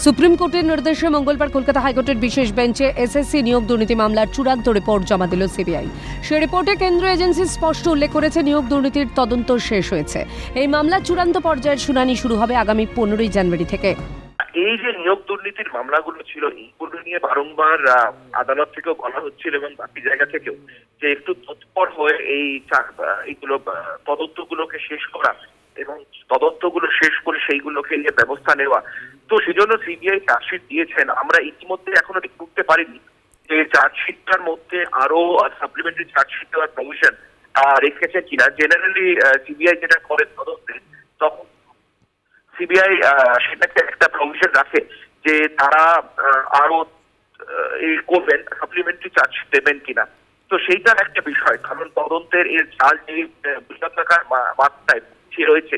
Supreme কোর্টের নির্দেশে মঙ্গলবার কলকাতা হাইকোর্টের বিশেষ বেঞ্চে এসএসসি নিয়োগ দুর্নীতি মামলার চূড়ান্ত রিপোর্ট জমা দিল সিবিআই। সেই রিপোর্টে কেন্দ্রীয় এজেন্সি স্পষ্ট উল্লেখ করেছে নিয়োগ দুর্নীতির তদন্ত শেষ হয়েছে। এই মামলার চূড়ান্ত পর্যায়ের শুনানি শুরু হবে আগামী 15 জানুয়ারি থেকে। এই যে নিয়োগ দুর্নীতির মামলাগুলো ছিল, এইগুলো নিয়ে বারংবার আদালত থেকেও বলা হচ্ছিল এবং বাকি জায়গা থেকেও যে একটু তৎপর হয়ে এইগুলো তদন্তগুলোকে শেষ করা এবং তদন্তগুলো শেষ করে সেইগুলোকে নিয়ে ব্যবস্থা নেওয়া। তো সেজন্য সিবিআই চার্জশিট দিয়েছেন। আমরা ইতিমধ্যে এখনো বুঝতে পারিনি যে চার্জশিটটার মধ্যে আরো সাপ্লিমেন্টারি চার্জশিট দেওয়ার প্রভিশন রেখেছে কিনা। জেনারেলি সিবিআই যেটা করে তদন্তে, তখন সিবিআই সেটাকে একটা প্রভিশন রাখে যে তারা আরো এই করবেন, সাপ্লিমেন্টারি চার্জশিট দেবেন কিনা। তো সেইটার একটা বিষয়, কারণ তদন্তের এর চাল যে বৃহত্তাকার মাত্রায় রয়েছে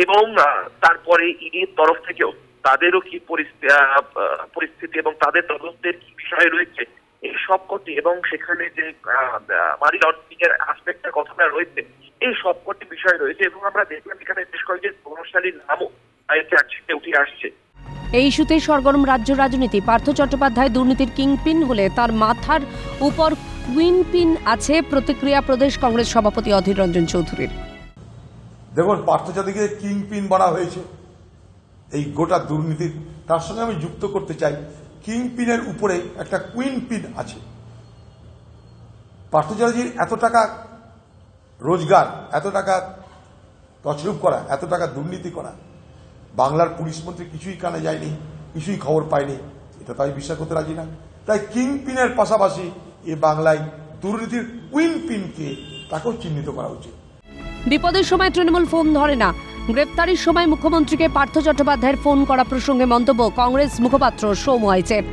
এবং তারপরে ইডির তরফ থেকেও তাদেরও কি পরিস্থিতি এবং তাদের তদন্তের কি বিষয় রয়েছে এই সবকটি, এবং সেখানে যে মানি লন্ডারিং এর আসপেক্টের কথাটা রয়েছে, এই সবকটি বিষয় রয়েছে। এবং আমরা দেখলাম এখানে বেশ কয়েকজন প্রভাবশালীর নামও চার্জশিটে উঠে আসছে। এই ইস্যুতে সরগরম রাজ্য রাজনীতি। পার্থ চট্টোপাধ্যায় দুর্নীতির কিংপিন হলে তার মাথার উপর কুইন পিন আছে, প্রতিক্রিয়া প্রদেশ কংগ্রেস সভাপতি অধীর রঞ্জন চৌধুরীর। দেখুন, পার্থ চট্টোপাধ্যায়কে কিং পিন বলা হয়েছে এই গোটা দুর্নীতির। তার সঙ্গে আমি যুক্ত করতে চাই, কিং পিনের উপরে একটা কুইন পিন আছে। পার্থ চট্টোপাধ্যায়ের এত টাকা রোজগার, এত টাকা তছরূপ করা, এত টাকা দুর্নীতি করা, বাংলার পুলিশ মন্ত্রী কিছুই কানে যায়নি, কিছুই খবর পায়নি, এটা তাই বিশ্বাস করতে রাজি না। তাই কিং পিনের পাশাপাশি এ বাংলায় দুর্নীতির কুইন পিনকে তাকেও চিহ্নিত করা উচিত। বিপদের সময় তৃণমূল ফোন ধরে না। গ্রেফতারির সময় মুখ্যমন্ত্রীকে পার্থ চট্টোপাধ্যায়ের ফোন করা প্রসঙ্গে মন্তব্য কংগ্রেস মুখপাত্র সৌম্য আইচের।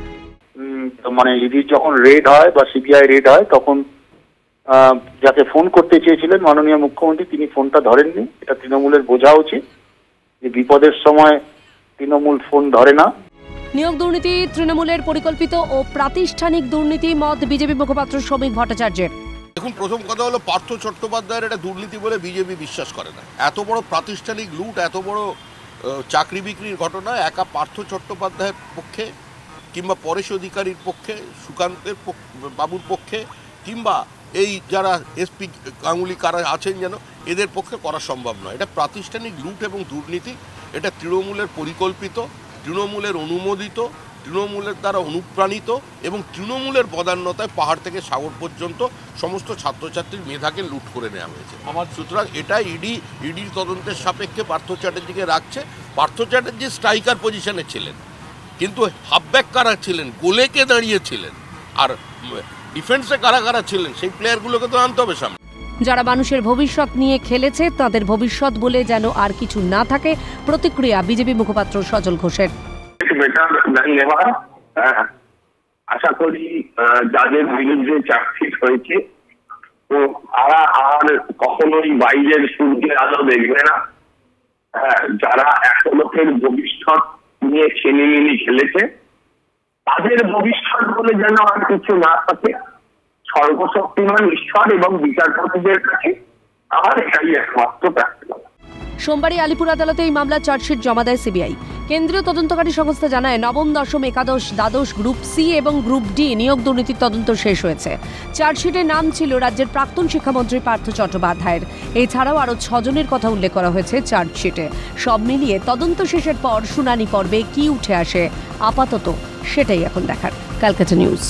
মানে ইডি যখন রেড হয় বা সিবিআই রেড হয়, তখন যাকে ফোন করতে চেয়েছিলেন মাননীয় মুখ্যমন্ত্রী, তিনি ফোনটা ধরেননি। এটা তৃণমূলের বোঝা উচিত যে বিপদের সময় তৃণমূল ফোন ধরে না। নিয়োগ দুর্নীতি তৃণমূলের পরিকল্পিত ও প্রাতিষ্ঠানিক দুর্নীতি, মত বিজেপি মুখপাত্র শ্রমিক ভট্টাচার্যের। দেখুন, প্রথম কথা হলো পার্থ চট্টোপাধ্যায়ের এটা দুর্নীতি বলে বিজেপি বিশ্বাস করে না। এত বড় প্রাতিষ্ঠানিক লুট, এত বড় চাকরি বিক্রির ঘটনা একা পার্থ চট্টোপাধ্যায়ের পক্ষে কিংবা পরেশ অধিকারীর পক্ষে, সুকান্তের বাবুর পক্ষে কিংবা এই যারা এসপি গাঙ্গুলি কারা আছেন যেন, এদের পক্ষে করা সম্ভব নয়। এটা প্রাতিষ্ঠানিক লুট এবং দুর্নীতি। এটা তৃণমূলের পরিকল্পিত, তৃণমূলের অনুমোদিত, তৃণমূলের দ্বারা অনুপ্রাণিত এবং তৃণমূলের বদান্যতায় পাহাড় থেকে সাগর পর্যন্ত সমস্ত ছাত্রছাত্রীর মেধাকে লুট করে নেওয়া হয়েছে। সুতরাং এটা ইডির তদন্তের সাপেক্ষে পার্থ চ্যাটার্জিকে রাখছে। পার্থ চ্যাটার্জি স্ট্রাইকার পজিশনে ছিলেন, কিন্তু হাফব্যাক কারা ছিলেন, গোলেকে দাঁড়িয়েছিলেন, আর ডিফেন্সে কারা কারা ছিলেন, সেই প্লেয়ারগুলোকে তো আনতে হবে সামনে। যারা মানুষের ভবিষ্যৎ নিয়ে খেলেছে তাদের ভবিষ্যৎ বলে যেন আর কিছু না থাকে, প্রতিক্রিয়া বিজেপি মুখপাত্র সজল ঘোষের। আশা করি যাদের বিরুদ্ধে চার্জশিট হয়েছে তো তারা আর কখনোই বাইরের সূর্যের আলো দেখবে না। যারা এক লোকের ভবিষ্যৎ নিয়ে ছেলেমিলি খেলেছে তাদের ভবিষ্যৎ বলে যেন আর কিছু না থাকে। সর্বশক্তিমান ঈশ্বর এবং বিচারপতিদের কাছে আমার এটাই একমাত্র প্রার্থনা। সোমবারই আলিপুর আদালতে এই মামলার চার্জশিট জমা দেয় সিবিআই। কেন্দ্রীয় তদন্তকারী সংস্থা জানায়, নবম, দশম, একাদশ, দ্বাদশ, গ্রুপ সি এবং গ্রুপ ডি নিয়োগ দুর্নীতির তদন্ত শেষ হয়েছে। চার্জশিটের নাম ছিল রাজ্যের প্রাক্তন শিক্ষামন্ত্রী পার্থ চট্টোপাধ্যায়ের। এছাড়াও আরও 6 জনের কথা উল্লেখ করা হয়েছে চার্জশিটে। সব মিলিয়ে তদন্ত শেষের পর শুনানি পর্বে কি উঠে আসে আপাতত সেটাই এখন দেখার। ক্যালকাটা নিউজ।